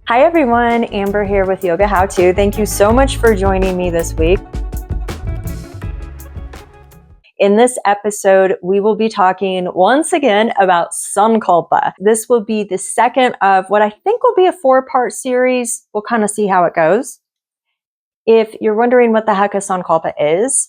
Hi everyone, Amber here with Yoga How To. Thank you so much for joining me this week. In this episode, we will be talking once again about Sankalpa. This will be the second of what I think will be a 4-part series. We'll kind of see how it goes. If you're wondering what the heck a Sankalpa is,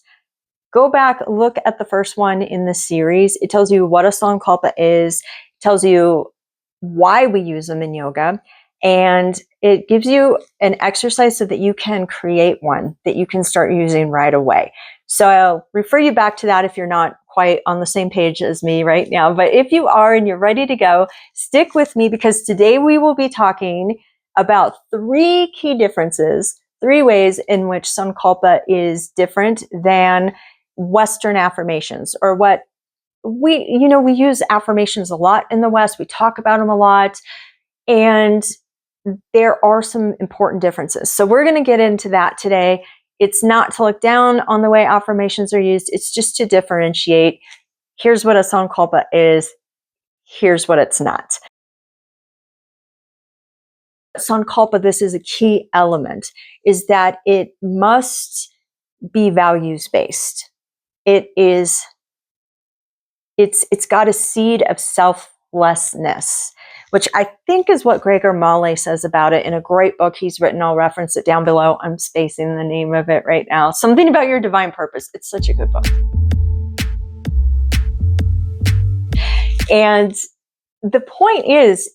go back, look at the first one in the series. It tells you what a Sankalpa is, it tells you why we use them in yoga, and it gives you an exercise so that you can create one that you can start using right away. So I'll refer you back to that if you're not quite on the same page as me right now. But if you are and you're ready to go, stick with me, because today we will be talking about 3 key differences, 3 ways in which Sankalpa is different than Western affirmations, or what we use affirmations a lot in the West. We talk about them a lot, and there are some important differences. So we're going to get into that today. It's not to look down on the way affirmations are used. It's just to differentiate. Here's what a Sankalpa is. Here's what it's not. Sankalpa, this is a key element, is that it must be values-based. It's got a seed of selflessness, which I think is what Gregor Maehle says about it in a great book he's written. I'll reference it down below. I'm spacing the name of it right now. Something About Your Divine Purpose. It's such a good book. And the point is,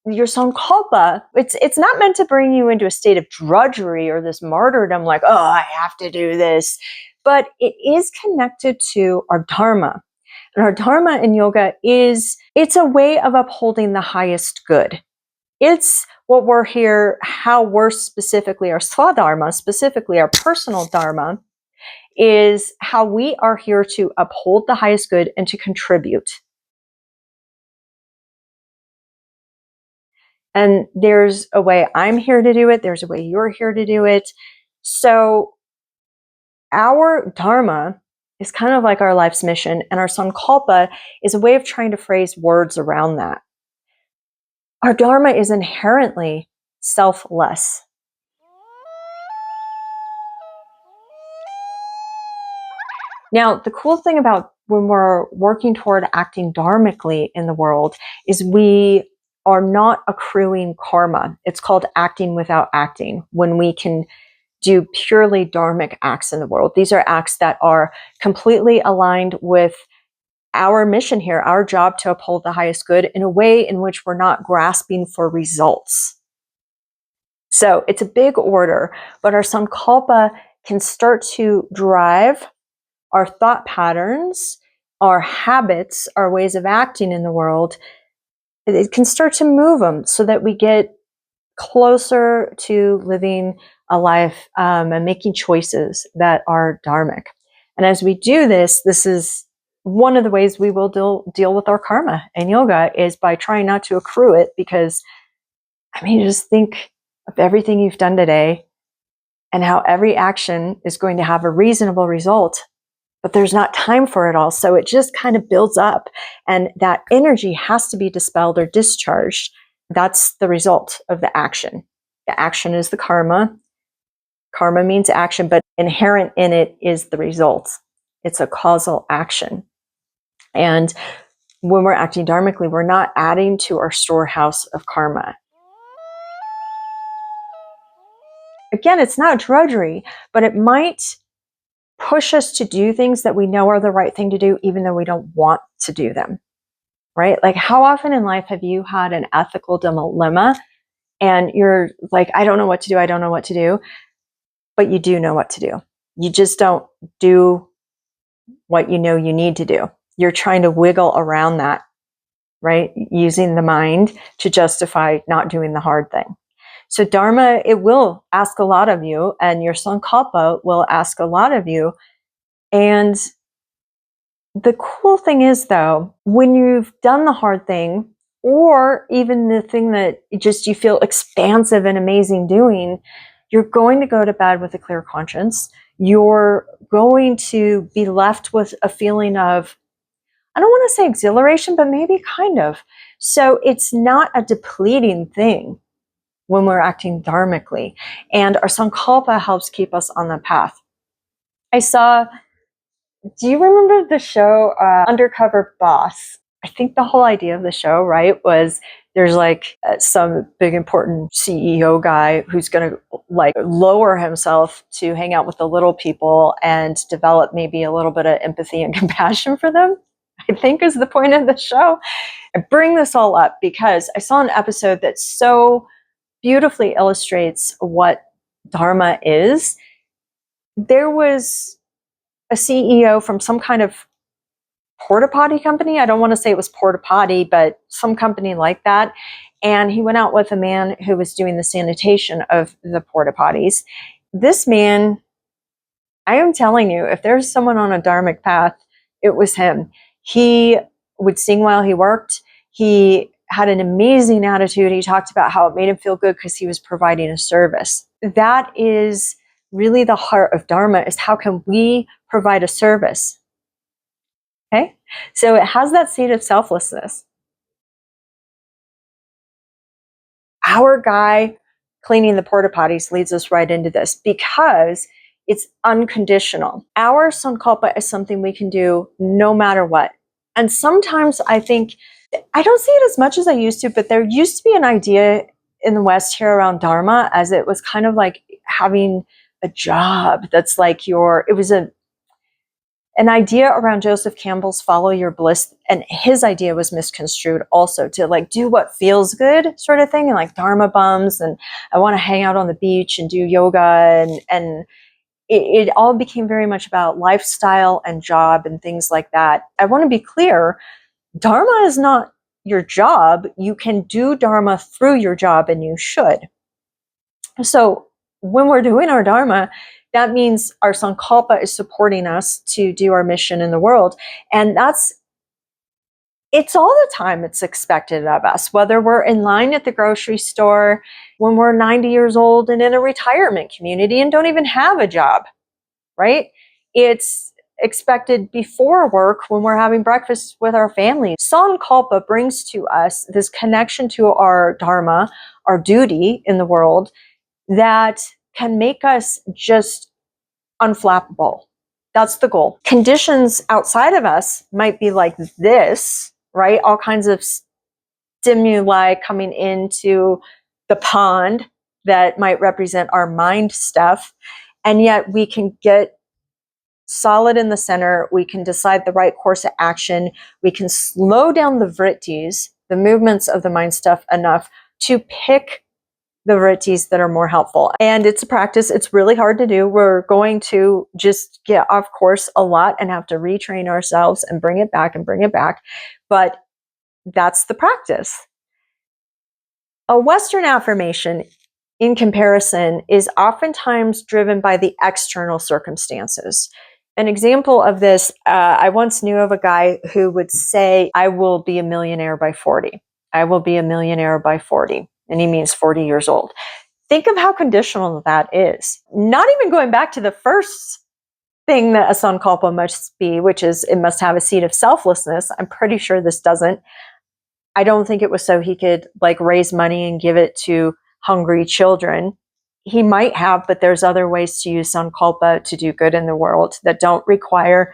your Sankalpa, it's not meant to bring you into a state of drudgery or this martyrdom, like, oh, I have to do this. But it is connected to our Dharma. And our Dharma in yoga it's a way of upholding the highest good. It's what we're here, how we're specifically, our Svadharma, specifically our personal Dharma, is how we are here to uphold the highest good and to contribute. And there's a way I'm here to do it. There's a way you're here to do it. So our Dharma is kind of like our life's mission, and our Sankalpa is a way of trying to phrase words around that. Our Dharma is inherently selfless. Now, the cool thing about when we're working toward acting dharmically in the world is we are not accruing karma. It's called acting without acting, when we can do purely dharmic acts in the world. These are acts that are completely aligned with our mission here, our job to uphold the highest good in a way in which we're not grasping for results. So it's a big order, but our Sankalpa can start to drive our thought patterns, our habits, our ways of acting in the world. It can start to move them so that we get closer to living a life and making choices that are dharmic. And as we do this, this is one of the ways we will deal with our karma in yoga, is by trying not to accrue it. Because, just think of everything you've done today and how every action is going to have a reasonable result, but there's not time for it all. So it just kind of builds up, and that energy has to be dispelled or discharged. That's the result of the action. The action is the karma. Karma means action, but inherent in it is the result. It's a causal action. And when we're acting dharmically, we're not adding to our storehouse of karma. Again, it's not drudgery, but it might push us to do things that we know are the right thing to do, even though we don't want to do them, right? Like, how often in life have you had an ethical dilemma and you're like, I don't know what to do, I don't know what to do, but you do know what to do. You just don't do what you know you need to do. You're trying to wiggle around that, right? Using the mind to justify not doing the hard thing. So Dharma, it will ask a lot of you, and your Sankalpa will ask a lot of you. And the cool thing is, though, when you've done the hard thing, or even the thing that just you feel expansive and amazing doing, you're going to go to bed with a clear conscience. You're going to be left with a feeling of, I don't want to say exhilaration, but maybe kind of. So it's not a depleting thing. when we're acting dharmically. And our Sankalpa helps keep us on the path. Do you remember the show Undercover Boss? I think the whole idea of the show, right, was there's like some big important CEO guy who's going to like lower himself to hang out with the little people and develop maybe a little bit of empathy and compassion for them, I think is the point of the show. I bring this all up because I saw an episode that so beautifully illustrates what Dharma is. There was a CEO from some kind of porta potty company. I don't want to say it was porta potty, but some company like that. And he went out with a man who was doing the sanitation of the porta potties. This man, I am telling you, if there's someone on a dharmic path, it was him. He would sing while he worked. He had an amazing attitude. He talked about how it made him feel good because he was providing a service. That is really the heart of Dharma, is how can we provide a service? Okay, so it has that seed of selflessness. Our guy cleaning the porta potties leads us right into this because it's unconditional. Our Sankalpa is something we can do no matter what. And sometimes I think, I don't see it as much as I used to, but there used to be an idea in the West here around Dharma as it was kind of like having a job that's like it was an idea around Joseph Campbell's follow your bliss, and his idea was misconstrued also to like do what feels good sort of thing, and like Dharma bums, and I want to hang out on the beach and do yoga, and it all became very much about lifestyle and job and things like that. I want to be clear, Dharma is not your job. You can do Dharma through your job, and you should. So when we're doing our Dharma, that means our Sankalpa is supporting us to do our mission in the world. And it's all the time it's expected of us, whether we're in line at the grocery store, when we're 90 years old and in a retirement community and don't even have a job, right? It's expected before work when we're having breakfast with our family. Sankalpa brings to us this connection to our Dharma, our duty in the world, that can make us just unflappable. That's the goal. Conditions outside of us might be like this, right? All kinds of stimuli coming into the pond that might represent our mind stuff. And yet we can get solid in the center. We can decide the right course of action. We can slow down the vrittis, the movements of the mind stuff, enough to pick the vrittis that are more helpful. And it's a practice. It's really hard to do. We're going to just get off course a lot and have to retrain ourselves and bring it back and bring it back. But that's the practice. A Western affirmation, in comparison, is oftentimes driven by the external circumstances. An example of this, I once knew of a guy who would say, I will be a millionaire by 40. I will be a millionaire by 40. And he means 40 years old. Think of how conditional that is. Not even going back to the first thing that a Sankalpa must be, which is it must have a seed of selflessness. I'm pretty sure this doesn't. I don't think it was so he could like raise money and give it to hungry children. He might have, but there's other ways to use Sankalpa to do good in the world that don't require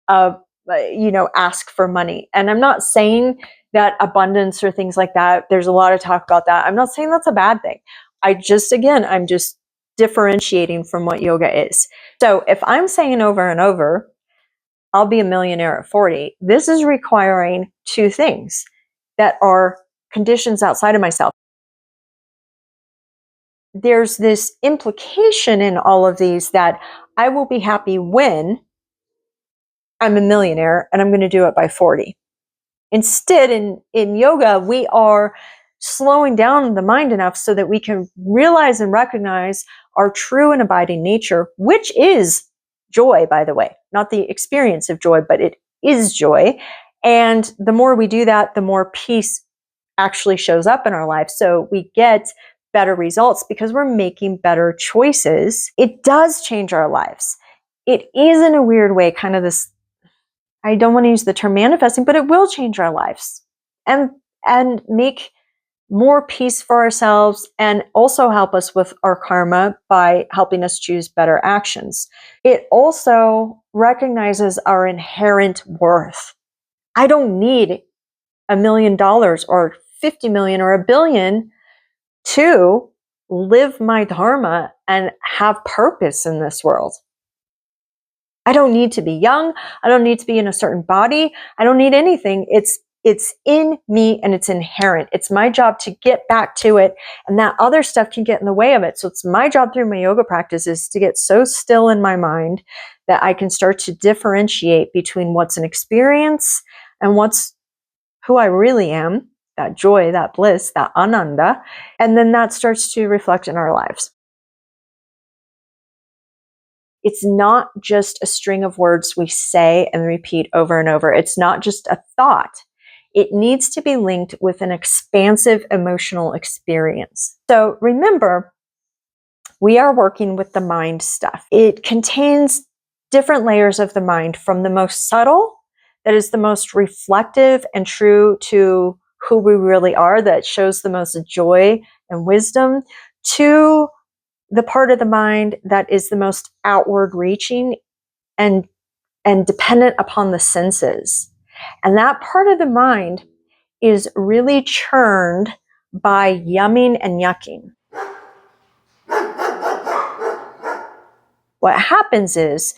ask for money. And I'm not saying that abundance or things like that, there's a lot of talk about that. I'm not saying that's a bad thing. I'm just differentiating from what yoga is. So if I'm saying over and over, I'll be a millionaire at 40, this is requiring two things that are conditions outside of myself. There's this implication in all of these that I will be happy when I'm a millionaire and I'm going to do it by 40. Instead, in yoga, we are slowing down the mind enough so that we can realize and recognize our true and abiding nature, which is joy, by the way, not the experience of joy, but it is joy. And the more we do that, the more peace actually shows up in our life. So we get better results because we're making better choices. It does change our lives. It is, in a weird way, kind of this, I don't want to use the term manifesting, but it will change our lives and make more peace for ourselves, and also help us with our karma by helping us choose better actions. It also recognizes our inherent worth. I don't need $1 million or 50 million or 1 billion to live my dharma and have purpose in this world. I don't need to be young. I don't need to be in a certain body. I don't need anything. It's in me and it's inherent. It's my job to get back to it, and that other stuff can get in the way of it. So it's my job through my yoga practice is to get so still in my mind that I can start to differentiate between what's an experience and what's who I really am, that joy, that bliss, that ananda, and then that starts to reflect in our lives. It's not just a string of words we say and repeat over and over. It's not just a thought. It needs to be linked with an expansive emotional experience. So remember, we are working with the mind stuff. It contains different layers of the mind, from the most subtle, that is the most reflective and true to who we really are, that shows the most joy and wisdom, to the part of the mind that is the most outward reaching and dependent upon the senses. And that part of the mind is really churned by yumming and yucking. What happens is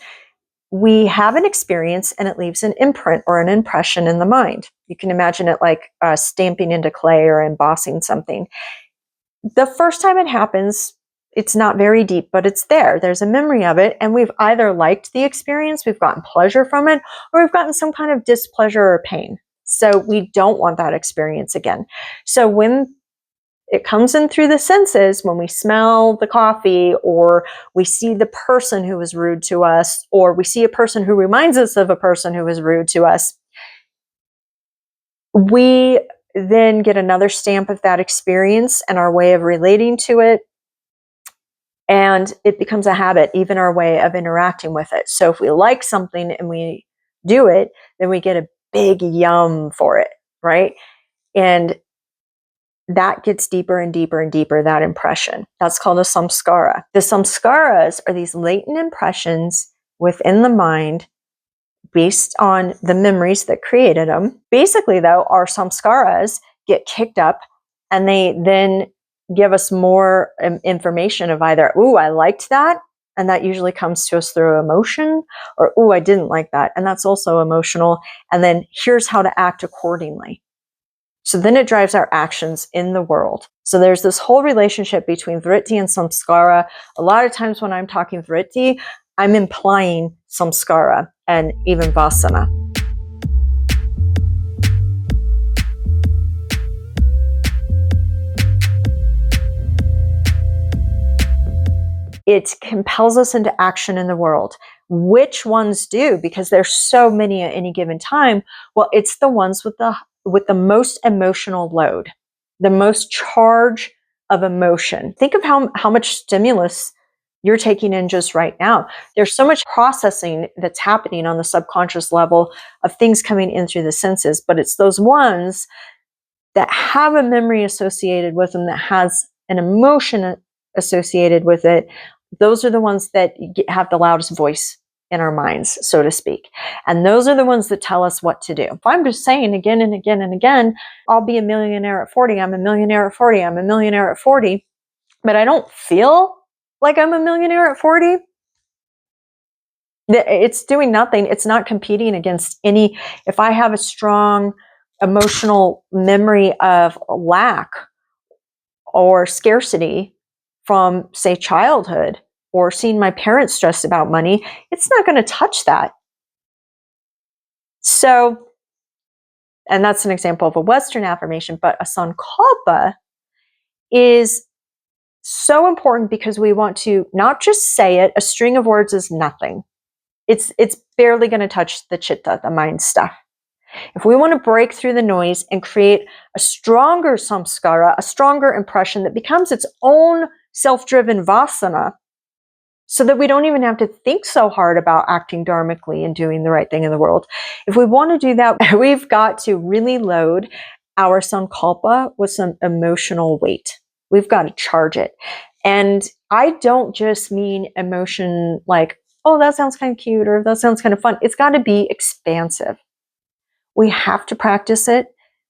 we have an experience and it leaves an imprint or an impression in the mind. You can imagine it like stamping into clay or embossing something. The first time it happens, it's not very deep, but it's there. There's a memory of it, and we've either liked the experience, we've gotten pleasure from it, or we've gotten some kind of displeasure or pain. So we don't want that experience again. So when it comes in through the senses, when we smell the coffee, or we see the person who was rude to us, or we see a person who reminds us of a person who was rude to us, we then get another stamp of that experience and our way of relating to it. And it becomes a habit, even our way of interacting with it. So if we like something and we do it, then we get a big yum for it, right? And that gets deeper and deeper and deeper, that impression. That's called a samskara. The samskaras are these latent impressions within the mind based on the memories that created them. Basically, though, our samskaras get kicked up and they then give us more information of either, ooh, I liked that, and that usually comes to us through emotion, or ooh, I didn't like that, and that's also emotional, and then here's how to act accordingly. So then it drives our actions in the world. So there's this whole relationship between vritti and samskara. A lot of times when I'm talking vritti, I'm implying samskara and even vasana. It compels us into action in the world. Which ones do? Because there's so many at any given time. Well, it's the ones with the most emotional load, the most charge of emotion. Think of how much stimulus you're taking in just right now. There's so much processing that's happening on the subconscious level of things coming in through the senses, but it's those ones that have a memory associated with them, that has an emotion associated with it. Those are the ones that have the loudest voice in our minds, so to speak. And those are the ones that tell us what to do. If I'm just saying again and again and again, I'll be a millionaire at 40, I'm a millionaire at 40, I'm a millionaire at 40, but I don't feel like I'm a millionaire at 40, it's doing nothing. It's not competing against any. If I have a strong emotional memory of lack or scarcity from, say, childhood, or seeing my parents stressed about money, it's not going to touch that. So, and that's an example of a Western affirmation, but a Sankalpa is so important because we want to not just say it. A string of words is nothing. It's barely going to touch the chitta, the mind stuff. If we want to break through the noise and create a stronger samskara, a stronger impression that becomes its own self-driven vasana, so that we don't even have to think so hard about acting dharmically and doing the right thing in the world. If we want to do that, we've got to really load our Sankalpa with some emotional weight. We've got to charge it. And I don't just mean emotion like, oh, that sounds kind of cute, or that sounds kind of fun. It's got to be expansive. We have to practice it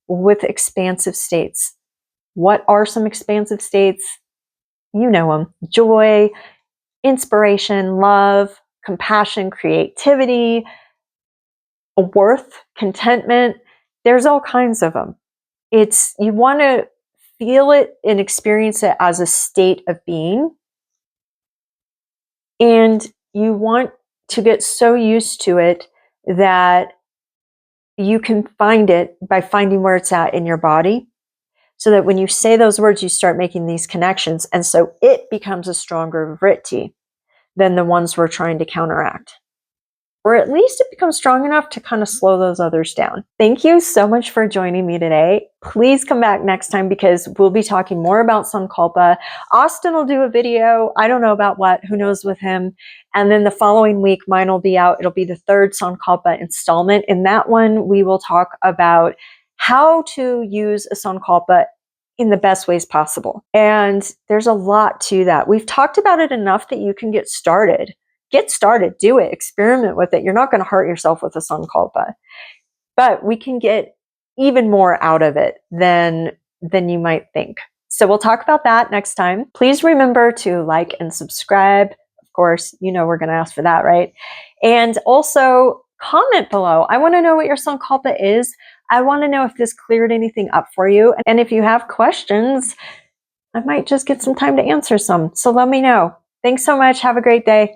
with expansive states. What are some expansive states? You know them. Joy, inspiration, love, compassion, creativity, worth, contentment. There's all kinds of them. You want to feel it and experience it as a state of being. And you want to get so used to it that you can find it by finding where it's at in your body, so that when you say those words, you start making these connections. And so it becomes a stronger vritti than the ones we're trying to counteract. Or at least it becomes strong enough to kind of slow those others down. Thank you so much for joining me today. Please come back next time because we'll be talking more about Sankalpa. Austin will do a video. I don't know about what, who knows with him. And then the following week, mine will be out. It'll be the third Sankalpa installment. In that one, we will talk about how to use a Sankalpa in the best ways possible. And there's a lot to that. We've talked about it enough that you can get started. Get started, do it, experiment with it. You're not going to hurt yourself with a Sankalpa, but we can get even more out of it than you might think. So we'll talk about that next time. Please remember to like and subscribe. Of course, you know we're going to ask for that, right? And also comment below. I want to know what your Sankalpa is. I want to know if this cleared anything up for you. And if you have questions, I might just get some time to answer some. So let me know. Thanks so much. Have a great day.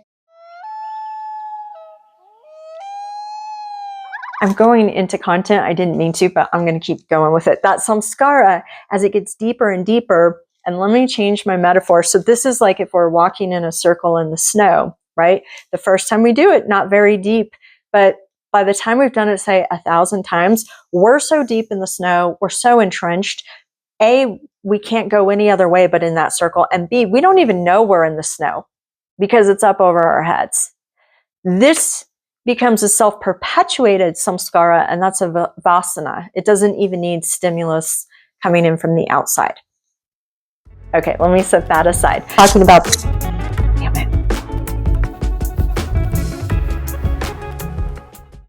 I'm going into content I didn't mean to, but I'm going to keep going with it. That samskara, as it gets deeper and deeper, and let me change my metaphor. So this is like if we're walking in a circle in the snow, right? The first time we do it, not very deep, but by the time we've done it, say 1,000 times, we're so deep in the snow, we're so entrenched. A, we can't go any other way but in that circle. And B, we don't even know we're in the snow because it's up over our heads. This becomes a self-perpetuated samskara, and that's a vasana. It doesn't even need stimulus coming in from the outside. Okay, let me set that aside. Talking about